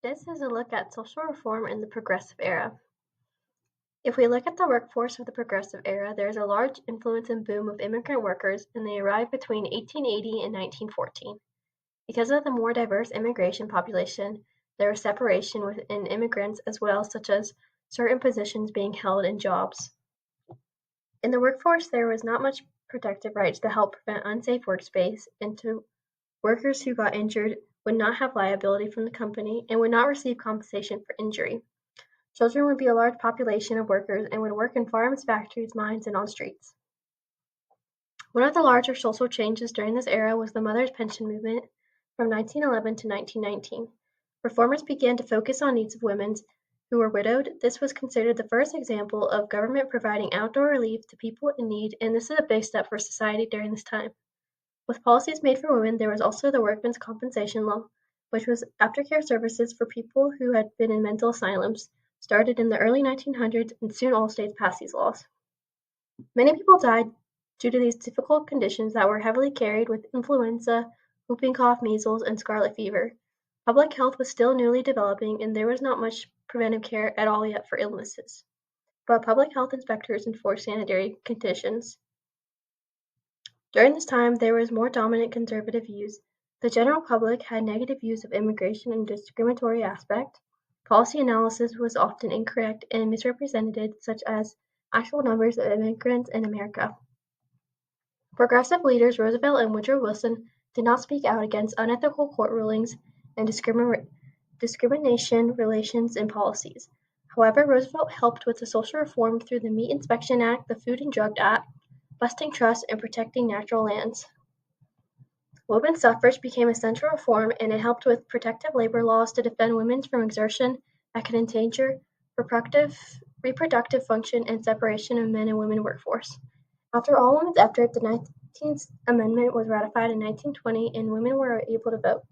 This is a look at social reform in the Progressive Era. If we look at the workforce of the Progressive Era, there is a large influence and boom of immigrant workers, and they arrived between 1880 and 1914. Because of the more diverse immigration population, there was separation within immigrants as well, such as certain positions being held in jobs. In the workforce, there was not much protective rights to help prevent unsafe workspace, and to workers who got injured would not have liability from the company and would not receive compensation for injury. Children would be a large population of workers and would work in farms, factories, mines, and on streets. One of the larger social changes during this era was the Mothers' Pension movement from 1911 to 1919. Reformers began to focus on needs of women who were widowed. This was considered the first example of government providing outdoor relief to people in need, and this is a big step for society during this time. With policies made for women, there was also the Workmen's Compensation Law, which was aftercare services for people who had been in mental asylums, started in the early 1900s, and soon all states passed these laws. Many people died due to these difficult conditions that were heavily carried with influenza, whooping cough, measles, and scarlet fever. Public health was still newly developing, and there was not much preventive care at all yet for illnesses. But public health inspectors enforced sanitary conditions. During this time, there was more dominant conservative views. The general public had negative views of immigration and discriminatory aspect. Policy analysis was often incorrect and misrepresented, such as actual numbers of immigrants in America. Progressive leaders Roosevelt and Woodrow Wilson did not speak out against unethical court rulings and discrimination relations and policies. However, Roosevelt helped with the social reform through the Meat Inspection Act, the Food and Drug Act, busting trusts, and protecting natural lands. Women's suffrage became a central reform, and it helped with protective labor laws to defend women from exertion that could endanger reproductive function and separation of men and women workforce. After all women's effort, the 19th Amendment was ratified in 1920, and women were able to vote.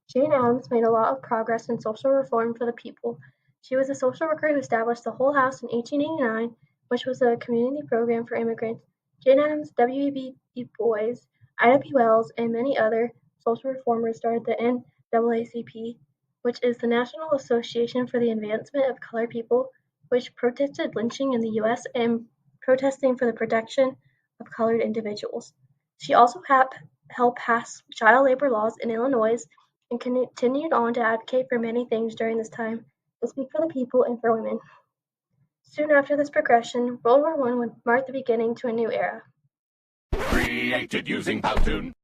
Jane Addams made a lot of progress in social reform for the people. She was a social worker who established the Whole House in 1889, which was a community program for immigrants. Jane Addams, W.E.B. Du Bois, Ida B. Wells, and many other social reformers started the NAACP, which is the National Association for the Advancement of Colored People, which protested lynching in the U.S. and protesting for the protection of colored individuals. She also helped pass child labor laws in Illinois and continued on to advocate for many things during this time, to speak for the people and for women. Soon after this progression, World War I would mark the beginning to a new era. Created using Powtoon.